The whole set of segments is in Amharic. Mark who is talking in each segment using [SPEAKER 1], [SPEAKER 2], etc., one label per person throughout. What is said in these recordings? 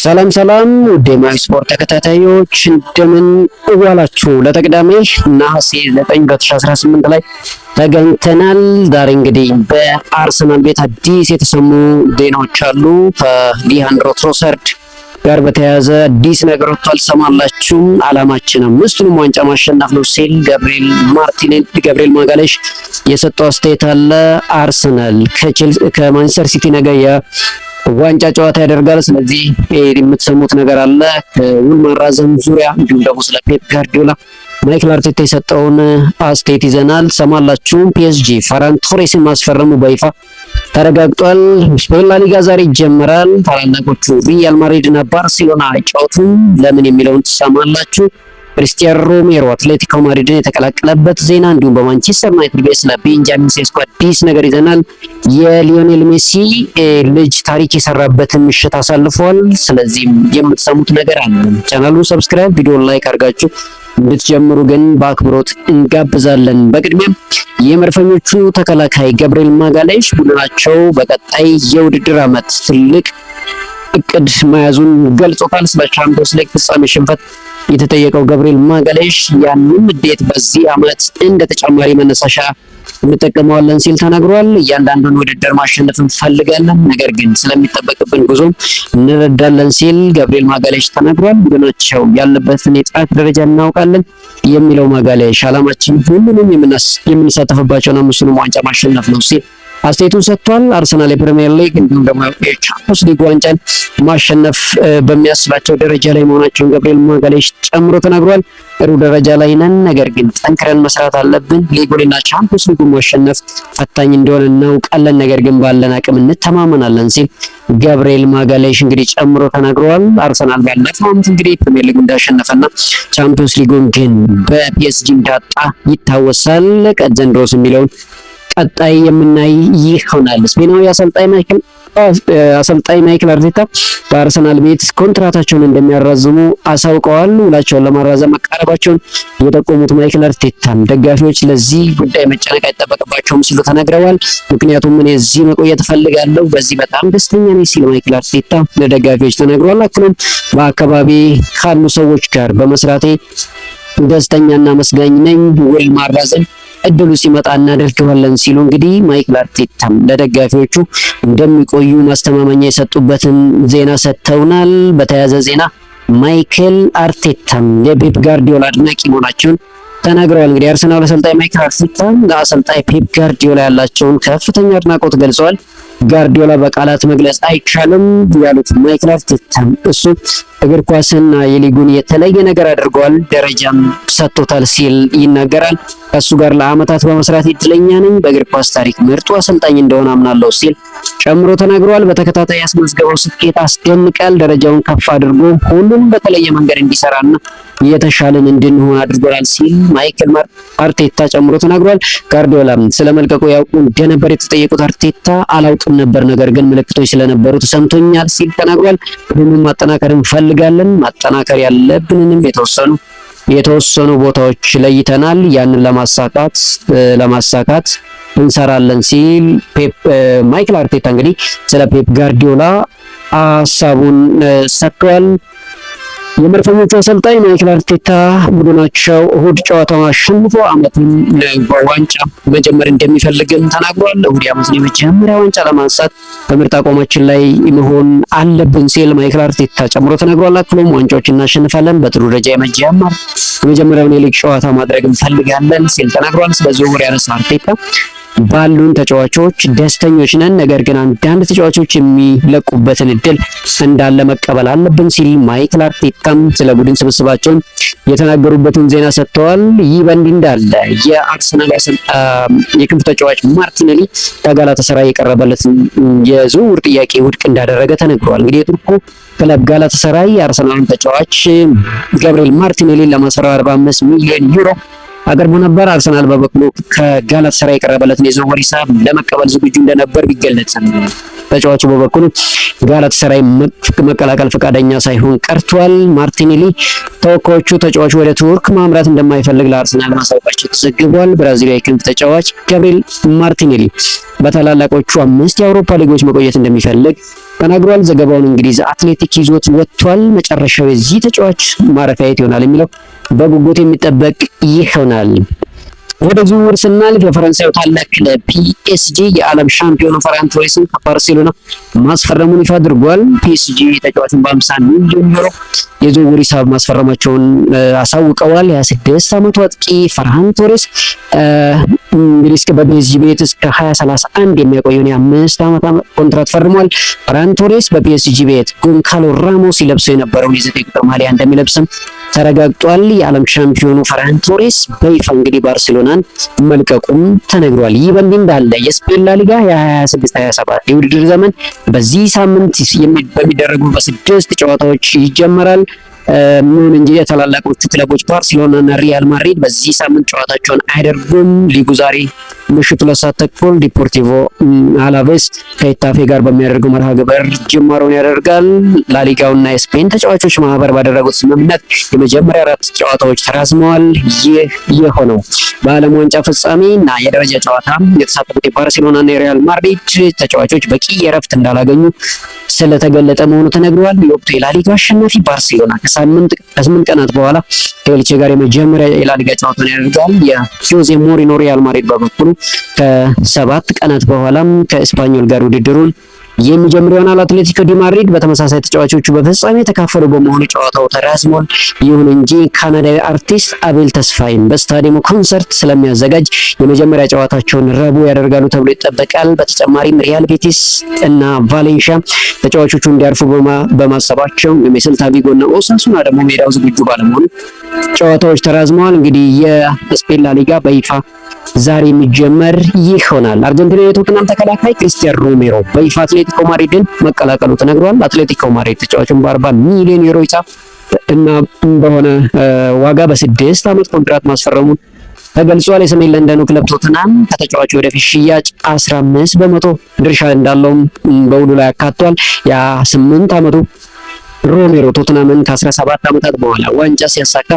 [SPEAKER 1] ሰላም ሰላም ውድ የማይ ስፖርት ተከታታዮች እንደምን ዋላችሁ። ለተቀዳሚ ነሐሴ 9 2018 ላይ ተገኝተናል። ዛሬ እንግዲህ በአርሰናል ቤት አዲስ የተሰሙ ዜናዎች አሉ። ከሊያንድሮ ትሮሳርድ ጋር በተያያዘ አዲስ ነገር ወጥቷል፣ ሰማላችሁ። አላማችን አምስቱንም ዋንጫ ማሸነፍ ነው ሲል ገብርኤል ማጋሌሽ የሰጠው አስተያየት አለ። አርሰናል ከማንቸስተር ሲቲ ነገ ዋንጫ ጨዋታ ያደርጋል። ስለዚህ የምትሰሙት ነገር አለ ከውል ማራዘም ዙሪያ፣ እንዲሁም ደግሞ ስለ ፔፕ ጋርዲዮላ ማይክል አርቴታ የሰጠውን አስተያየት ይዘናል፣ ሰማላችሁ። ፒኤስጂ ፈራን ቶሬስን ማስፈረሙ በይፋ ተረጋግጧል። ስፔን ላሊጋ ዛሬ ይጀምራል። ታላላቆቹ ሪያል ማድሪድ እና ባርሴሎና አይጫወቱም፣ ለምን የሚለውን ትሰማላችሁ። ክሪስቲያኖ ሮሜሮ አትሌቲኮ ማድሪድን የተቀላቀለበት ዜና፣ እንዲሁም በማንቸስተር ዩናይትድ ቤት ስለ ቤንጃሚን ሴስኮ አዲስ ነገር ይዘናል። የሊዮኔል ሜሲ ልጅ ታሪክ የሰራበትን ምሽት አሳልፏል። ስለዚህም የምትሰሙት ነገር አለ። ቻናሉን ሰብስክራይብ፣ ቪዲዮን ላይክ አድርጋችሁ እንድትጀምሩ ግን በአክብሮት እንጋብዛለን። በቅድሚያም የመድፈኞቹ ተከላካይ ገብርኤል ማጋሌሽ ቡድናቸው በቀጣይ የውድድር ዓመት ትልቅ እቅድ መያዙን ገልጾታል። ስለ ቻምፒዮንስ ሊግ ፍጻሜ ሽንፈት የተጠየቀው ገብርኤል ማጋሌሽ ያንን ንዴት በዚህ ዓመት እንደ ተጨማሪ መነሳሻ እንጠቀመዋለን ሲል ተናግሯል። እያንዳንዱን ውድድር ማሸነፍ እንፈልጋለን፣ ነገር ግን ስለሚጠበቅብን ጉዞ እንረዳለን ሲል ገብርኤል ማጋሌሽ ተናግሯል። ቡድናቸው ያለበትን የጥራት ደረጃ እናውቃለን የሚለው ማጋሌሽ ዓላማችን ሁሉንም የምንሳተፍባቸውን አምስቱንም ዋንጫ ማሸነፍ ነው ሲል አስተያየቱን ሰጥቷል። አርሰናል የፕሪሚየር ሊግ እንዲሁም ደግሞ የቻምፒዮንስ ሊግ ዋንጫን ማሸነፍ በሚያስችላቸው ደረጃ ላይ መሆናቸውን ገብርኤል ማጋሌሽ ጨምሮ ተናግሯል። ጥሩ ደረጃ ላይ ነን፣ ነገር ግን ጠንክረን መስራት አለብን። ሊጉንና ቻምፒዮንስ ሊጉን ማሸነፍ ፈታኝ እንደሆነ እናውቃለን፣ ነገር ግን ባለን አቅም እንተማመናለን ሲል ገብርኤል ማጋሌሽ እንግዲህ ጨምሮ ተናግሯል። አርሰናል ባለፈው ዓመት እንግዲህ ፕሪሚየር ሊጉን እንዳሸነፈና ቻምፒዮንስ ሊጉን ግን በፒኤስጂ እንዳጣ ይታወሳል። ዘንድሮስ የሚለውን ቀጣይ የምናይ ይሆናል። ስፔናዊ አሰልጣኝ ማይክል አርቴታ በአርሰናል ቤት ኮንትራታቸውን እንደሚያራዝሙ አሳውቀዋል። ውላቸውን ለማራዘም መቃረባቸውን የጠቆሙት ማይክል አርቴታ ደጋፊዎች ለዚህ ጉዳይ መጨነቅ አይጠበቅባቸውም ሲሉ ተናግረዋል። ምክንያቱም እኔ እዚህ መቆየት እፈልጋለሁ፣ በዚህ በጣም ደስተኛ ነኝ ሲል ማይክል አርቴታ ለደጋፊዎች ተናግረዋል። አክሎም በአካባቢ ካሉ ሰዎች ጋር በመስራቴ ደስተኛና መስጋኝ ነኝ፣ ውል ማራዘም እድሉ ሲመጣ እናደርገዋለን ሲሉ እንግዲህ ማይክል አርቴታ ለደጋፊዎቹ እንደሚቆዩ ማስተማመኛ የሰጡበትን ዜና ሰጥተውናል። በተያያዘ ዜና ማይክል አርቴታ የፔፕ ጋርዲዮላ አድናቂ መሆናቸውን ተናግረዋል። እንግዲህ አርሰናል አሰልጣኝ ማይክል አርቴታ ለአሰልጣኝ ፔፕ ጋርዲዮላ ያላቸውን ከፍተኛ አድናቆት ገልጸዋል። ጋርዲዮላ በቃላት መግለጽ አይቻልም ያሉት ማይክል አርቴታ እሱ እግር ኳስና የሊጉን የተለየ ነገር አድርገዋል፣ ደረጃም ሰጥቶታል ሲል ይናገራል። ከሱ ጋር ለአመታት በመስራት እድለኛ ነኝ፣ በእግር ኳስ ታሪክ ምርጡ አሰልጣኝ እንደሆነ አምናለሁ ሲል ጨምሮ ተናግሯል። በተከታታይ ያስመዝገበው ስኬት አስደንቃል፣ ደረጃውን ከፍ አድርጎ ሁሉንም በተለየ መንገድ እንዲሰራና የተሻለን እንድንሆን አድርጎናል ሲል ማይክል አርቴታ ጨምሮ ተናግሯል። ጋርዲዮላ ስለመልቀቁ ያውቁ እንደነበር የተጠየቁት አርቴታ አላውቅም ነበር፣ ነገር ግን ምልክቶች ስለነበሩ ተሰምቶኛል ሲል ተናግሯል። ሁሉንም ማጠናከር እንፈልጋለን፣ ማጠናከር ያለብንንም የተወሰኑ ቦታዎች ለይተናል፣ ያንን ለማሳካት እንሰራለን ሲል ማይክል አርቴታ እንግዲህ ስለ ፔፕ ጋርዲዮላ ሀሳቡን ሰጥቷል። የመድፈኞቹ አሰልጣኝ ማይክል አርቴታ ቡድናቸው እሁድ ጨዋታውን አሸንፎ ዓመቱን በዋንጫ መጀመር እንደሚፈልግም ተናግሯል። እሁድ ዓመቱን የመጀመሪያ ዋንጫ ለማንሳት በምርጥ አቋማችን ላይ መሆን አለብን ሲል ማይክል አርቴታ ጨምሮ ተናግሯል። አክሎም ዋንጫዎችን እናሸንፋለን፣ በጥሩ ደረጃ የመጀመሪያውን የሊግ ጨዋታ ማድረግ እንፈልጋለን ሲል ተናግሯል። ስለዚህ ዝውውር ያነሳ አርቴታ ባሉን ተጫዋቾች ደስተኞች ነን፣ ነገር ግን አንዳንድ ተጫዋቾች የሚለቁበትን እድል እንዳለ መቀበል አለብን ሲል ማይክል አርቴታም ስለ ቡድን ስብስባቸውን የተናገሩበትን ዜና ሰጥተዋል። ይህ በእንዲህ እንዳለ የአርሰናል የክንፍ ተጫዋች ማርቲኔሊ ከጋላታሳራይ የቀረበለትን የዝውውር ጥያቄ ውድቅ እንዳደረገ ተነግሯል። እንግዲህ የቱርኩ ክለብ ጋላታሳራይ የአርሰናልን ተጫዋች ገብርኤል ማርቲኔሊን ለማስፈረም 45 ሚሊዮን ዩሮ አቅርቦ ነበር። አርሰናል በበኩሉ ከጋላታሳራይ የቀረበለትን የዝውውር ሂሳብ ለመቀበል ዝግጁ እንደነበር ቢገለጽም ተጫዋቹ በበኩሉ ጋላታሳራይ መቀላቀል ፈቃደኛ ሳይሆን ቀርቷል። ማርቲኔሊ ተወካዮቹ ተጫዋቹ ወደ ቱርክ ማምራት እንደማይፈልግ ለአርሰናል ማሳወቃቸው ተዘግቧል። ብራዚላዊ ክንፍ ተጫዋች ገብርኤል ማርቲኔሊ በታላላቆቹ 5 የአውሮፓ ሊጎች መቆየት እንደሚፈልግ ተናግሯል። ዘገባውን እንግዲህ አትሌቲክ ይዞት ወጥቷል። መጨረሻው የዚህ ተጫዋች ማረፊያ የት ይሆናል የሚለው በጉጉት የሚጠበቅ ይሆናል። ወደ ዝውውር ስናልፍ የፈረንሳዩ ታላቅ ክለብ ፒኤስጂ የዓለም ሻምፒዮን ፈራን ቶሬስን ከባርሴሎና ማስፈረሙን ይፋ አድርጓል። ፒኤስጂ ተጫዋቹን በ50 ሚሊዮን ዩሮ የዝውውር ሂሳብ ማስፈረማቸውን አሳውቀዋል። የ26 ዓመቱ አጥቂ ፈራን ቶሬስ እንግዲህ እስከ በፒኤስጂ ቤት እስከ 2031 የሚያቆየውን የ5 ዓመት ኮንትራት ፈርሟል። ፈራን ቶሬስ በፒኤስጂ ቤት ጎንካሎ ራሞስ ይለብሰው የነበረውን የ9 ቁጥር ማሊያ እንደሚለብስም ተረጋግጧል። የዓለም ሻምፒዮኑ ፈራን ቶሬስ በይፋ እንግዲህ ባርሴሎናን መልቀቁም ተነግሯል። ይህ በእንዲህ እንዳለ የስፔን ላሊጋ የ26-27 የውድድር ዘመን በዚህ ሳምንት በሚደረጉ በ6 ጨዋታዎች ይጀመራል። ምን እንጂ የታላላቆቹ ክለቦች ባርሴሎና እና ሪያል ማድሪድ በዚህ ሳምንት ጨዋታቸውን አያደርጉም። ሊጉ ዛሬ ምሽቱ 2 ሰዓት ተኩል ዲፖርቲቮ አላቬስ ከኢታፌ ጋር በሚያደርገው መርሃ ግብር ጅማሮን ያደርጋል። ላሊጋውና የስፔን ተጫዋቾች ማህበር ባደረጉት ስምምነት የመጀመሪያ 4 ጨዋታዎች ተራዝመዋል። ይህ የሆነው በዓለም ዋንጫ ፍጻሜ እና የደረጃ ጨዋታ የተሳተፉት የባርሴሎና እና የሪያል ማድሪድ ተጫዋቾች በቂ የረፍት እንዳላገኙ ስለተገለጠ መሆኑ ተነግሯል። የወቅቱ የላሊጋ አሸናፊ ባርሴሎና ከ8 ቀናት በኋላ ከኤልቼ ጋር የመጀመሪያ የላሊጋ ጨዋታውን ያደርጋል። የጆዜ ሞሪኖ ሪያል ማድሪድ በበኩሉ ከ7 ቀናት በኋላም ከኤስፓኞል ጋር ውድድሩን የሚጀምር ይሆናል። አትሌቲኮ ዲ ማድሪድ በተመሳሳይ ተጫዋቾቹ በፍጻሜ የተካፈሉ በመሆኑ ጨዋታው ተራዝሟል። ይሁን እንጂ ካናዳዊ አርቲስት አቤል ተስፋይን በስታዲየሙ ኮንሰርት ስለሚያዘጋጅ የመጀመሪያ ጨዋታቸውን ረቡዕ ያደርጋሉ ተብሎ ይጠበቃል። በተጨማሪም ሪያል ቤቲስ እና ቫሌንሺያ ተጫዋቾቹ እንዲያርፉ በማሰባቸው የሴልታ ቪጎ እና ኦሳሱና ደግሞ ሜዳው ዝግጁ ባለመሆኑ ጨዋታዎች ተራዝመዋል። እንግዲህ የስፔን ላሊጋ በይፋ ዛሬ የሚጀመር ይሆናል። አርጀንቲና የቶትናም ተከላካይ ክሪስቲያን ሮሜሮ በይፋ አትሌቲኮ ማድሪድን መቀላቀሉ ተነግሯል። አትሌቲኮ ማድሪድ ተጫዋቹን በ40 ሚሊዮን ዩሮ ሂሳብ እና በሆነ ዋጋ በ6 ዓመት ኮንትራት ማስፈረሙን ተገልጿል። የሰሜን ለንደኑ ክለብ ቶትናም ከተጫዋቹ ወደፊት ሽያጭ 15 በመቶ ድርሻ እንዳለውም በውሉ ላይ አካቷል። የ8 ዓመቱ ሮሜሮ ቶትናምን ከ17 ዓመታት በኋላ ዋንጫ ሲያሳካ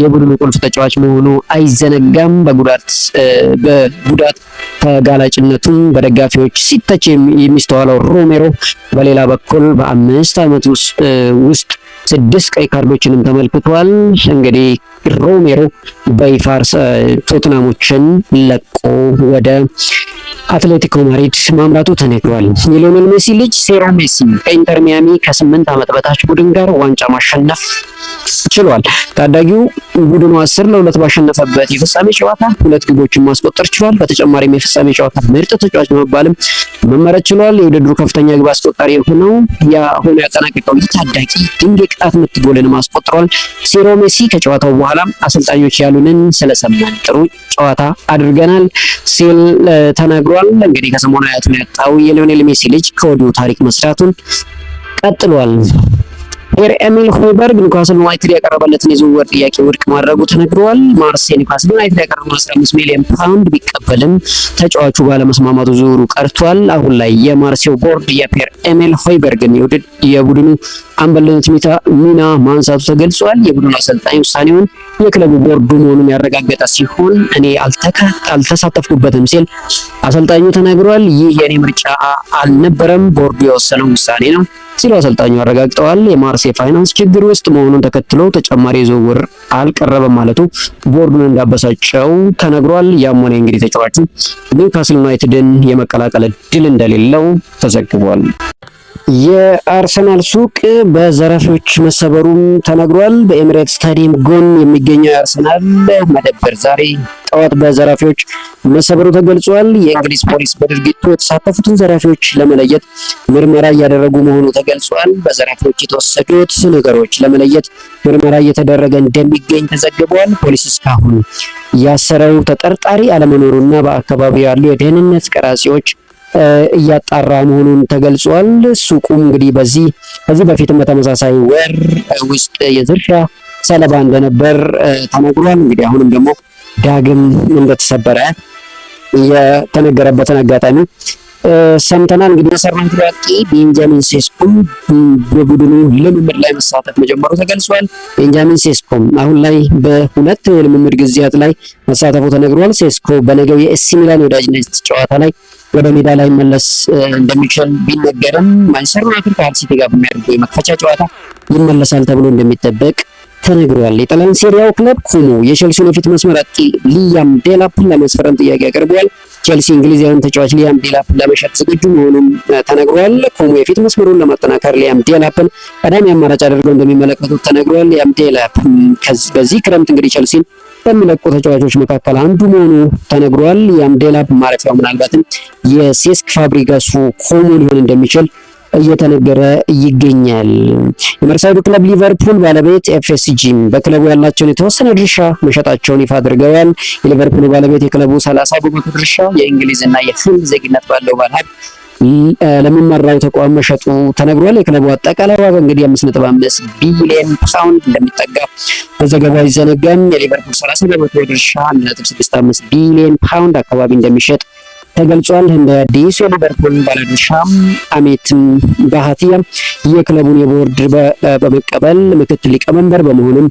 [SPEAKER 1] የቡድኑ ቁልፍ ተጫዋች መሆኑ አይዘነጋም። በጉዳት ተጋላጭነቱን በደጋፊዎች ሲተች የሚስተዋለው ሮሜሮ በሌላ በኩል በ5 ዓመት ውስጥ 6 ቀይ ካርዶችንም ተመልክቷል። እንግዲህ ሮሜሮ በይፋ ቶትናሞችን ለቆ ወደ አትሌቲኮ ማድሪድ ማምራቱ ተነግሯል። የሊዮኔል ሜሲ ልጅ ሴሮ ሜሲ ከኢንተር ሚያሚ ከ8 ዓመት በታች ቡድን ጋር ዋንጫ ማሸነፍ ችሏል። ታዳጊው ቡድኑ 10-2 ባሸነፈበት የፍጻሜ ጨዋታ 2 ግቦችን ማስቆጠር ችሏል። በተጨማሪም የፍጻሜ ጨዋታ ምርጥ ተጫዋች በመባልም መመረጥ ችሏል። የውድድሩ ከፍተኛ ግብ አስቆጣሪ የሆነው ሆኖ ያጠናቀቀው ይህ ታዳጊ ድንቅ የቅጣት ምት ጎልን አስቆጥሯል። ሴሮ ሜሲ ከጨዋታው በኋላ አሰልጣኞች ያሉንን ስለሰማን ጥሩ ጨዋታ አድርገናል ሲል ተናግሯል። እንግዲህ ከሰሞኑ አያቱን ያጣው የሊዮኔል ሜሲ ልጅ ከወዲሁ ታሪክ መስራቱን ቀጥሏል። ፒየር ኤሚል ሆይበርግ ኒውካስል ዩናይትድ ያቀረበለትን የዝውውር ጥያቄ ውድቅ ማድረጉ ተነግሯል። ማርሴይ ኒውካስል ዩናይትድ ያቀረበውን 15 ሚሊዮን ፓውንድ ቢቀበልም ተጫዋቹ ባለመስማማቱ ዝውውሩ ቀርቷል። አሁን ላይ የማርሴው ቦርድ የፒየር ኤሚል ሆይበርግን የቡድኑ አምበልነት ሚና ማንሳቱ ተገልጿል። የቡድኑ አሰልጣኝ ውሳኔውን የክለቡ ቦርዱ መሆኑን ያረጋገጠ ሲሆን እኔ አልተሳተፍኩበትም ሲል አሰልጣኙ ተናግሯል። ይህ የኔ ምርጫ አልነበረም፣ ቦርዱ የወሰነው ውሳኔ ነው ሲሉ አሰልጣኙ አረጋግጠዋል። የማርሴይ ፋይናንስ ችግር ውስጥ መሆኑን ተከትሎ ተጨማሪ ዝውውር አልቀረበም ማለቱ ቦርዱን እንዳበሳጨው ተነግሯል። ያም ሆነ እንግዲህ ተጫዋቹ ኒውካስል ዩናይትድን የመቀላቀል እድል እንደሌለው ተዘግቧል። የአርሰናል ሱቅ በዘራፊዎች መሰበሩም ተነግሯል። በኤሚሬትስ ስታዲየም ጎን የሚገኘው የአርሰናል መደብር ዛሬ ጠዋት በዘራፊዎች መሰበሩ ተገልጿል። የእንግሊዝ ፖሊስ በድርጊቱ የተሳተፉትን ዘራፊዎች ለመለየት ምርመራ እያደረጉ መሆኑ ተገልጿል። በዘራፊዎች የተወሰዱት ነገሮች ለመለየት ምርመራ እየተደረገ እንደሚገኝ ተዘግቧል። ፖሊስ እስካሁን ያሰረው ተጠርጣሪ አለመኖሩና በአካባቢው ያሉ የደህንነት ቀራጺዎች እያጣራ መሆኑን ተገልጿል። ሱቁም እንግዲህ ከዚህ በፊትም በተመሳሳይ ወር ውስጥ የዝርፊያ ሰለባ እንደነበር ተነግሯል። እንግዲህ አሁንም ደግሞ ዳግም እንደተሰበረ የተነገረበትን አጋጣሚ ሰምተናል። እንግዲህ መሰረቱ ያቂ ቤንጃሚን ሴስኮም በቡድኑ ልምምድ ላይ መሳተፍ መጀመሩ ተገልጿል። ቤንጃሚን ሴስኮም አሁን ላይ በሁለት የልምምድ ጊዜያት ላይ መሳተፉ ተነግሯል። ሴስኮ በነገው የኤሲ ሚላን ወዳጅነት ጨዋታ ላይ ወደ ሜዳ ላይ መለስ እንደሚችል ቢነገርም ማንቸስተር ዩናይትድ ከሁል ሲቲ ጋር በሚያደርገው የመክፈቻ ጨዋታ ይመለሳል ተብሎ እንደሚጠበቅ ተነግሯል። የጣሊያን ሴሪያው ክለብ ኮሞ የቼልሲውን የፊት መስመር አጥቂ ሊያም ዴላፕን ለማስፈረም ጥያቄ አቅርቧል። ቼልሲ እንግሊዛዊውን ተጫዋች ሊያም ዴላፕን ለመሸጥ ዝግጁ መሆኑን ተነግሯል። ኮሞ የፊት መስመሩን ለማጠናከር ሊያም ዴላፕን ቀዳሚ አማራጭ አድርገው እንደሚመለከቱት ተነግሯል። ሊያም ዴላፕ በዚህ ክረምት እንግዲህ ቼልሲን ከሚለቁ ተጫዋቾች መካከል አንዱ መሆኑ ተነግሯል። ሊያም ዴላፕ ማረፊያው ምናልባትም የሴስክ ፋብሪጋሱ ኮሞ ሊሆን እንደሚችል እየተነገረ ይገኛል። የመርሳይዱ ክለብ ሊቨርፑል ባለቤት ኤፍኤስጂም በክለቡ ያላቸውን የተወሰነ ድርሻ መሸጣቸውን ይፋ አድርገዋል። የሊቨርፑል ባለቤት የክለቡ 30% ድርሻ የእንግሊዝና የህንድ ዜግነት ባለው ባለሀብት ለሚመራው ተቋም መሸጡ ተነግሯል። የክለቡ አጠቃላይ ዋጋ እንግዲህ 5.5 ቢሊዮን ፓውንድ እንደሚጠጋ በዘገባው አይዘነጋም። የሊቨርፑል 30% ድርሻ 1.65 ቢሊዮን ፓውንድ አካባቢ እንደሚሸጥ ተገልጿል። እንደ አዲሱ የሊቨርፑል ባለድርሻም አሜት ባሃቲያ የክለቡን የቦርድ በመቀበል ምክትል ሊቀመንበር በመሆንም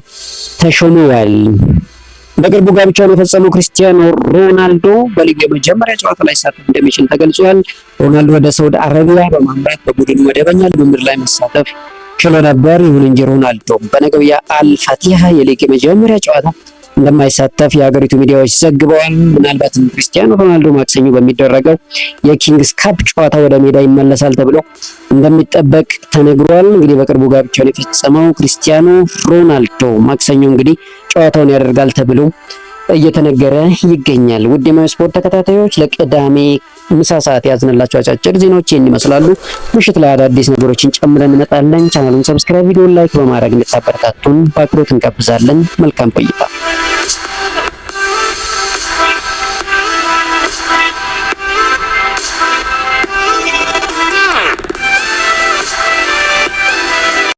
[SPEAKER 1] ተሾመዋል። በቅርቡ ጋብቻውን የፈጸመው ክርስቲያኖ ሮናልዶ በሊጉ የመጀመሪያ ጨዋታ ላይ ሳተፍ እንደሚችል ተገልጿል። ሮናልዶ ወደ ሳውዲ አረቢያ በማምራት በቡድኑ መደበኛ ልምምድ ላይ መሳተፍ ችሎ ነበር። ይሁን እንጂ ሮናልዶ በነገው የአልፋቲሃ የሊግ የመጀመሪያ ጨዋታ እንደማይሳተፍ የሀገሪቱ ሚዲያዎች ዘግበዋል። ምናልባትም ክርስቲያኖ ሮናልዶ ማክሰኞ በሚደረገው የኪንግስ ካፕ ጨዋታ ወደ ሜዳ ይመለሳል ተብሎ እንደሚጠበቅ ተነግሯል። እንግዲህ በቅርቡ ጋብቻውን የፈጸመው ክርስቲያኖ ሮናልዶ ማክሰኞ እንግዲህ ጨዋታውን ያደርጋል ተብሎ እየተነገረ ይገኛል። ውድ የማይ ስፖርት ተከታታዮች ለቅዳሜ ምሳ ሰዓት ያዝንላችሁ አጫጭር ዜናዎች ይህን ይመስላሉ። ምሽት ላይ አዳዲስ ነገሮችን ጨምረን እንመጣለን። ቻናሉን ሰብስክራይብ፣ ቪዲዮን ላይክ በማድረግ እንድታበረታቱን በአክብሮት እንጋብዛለን። መልካም ቆይታ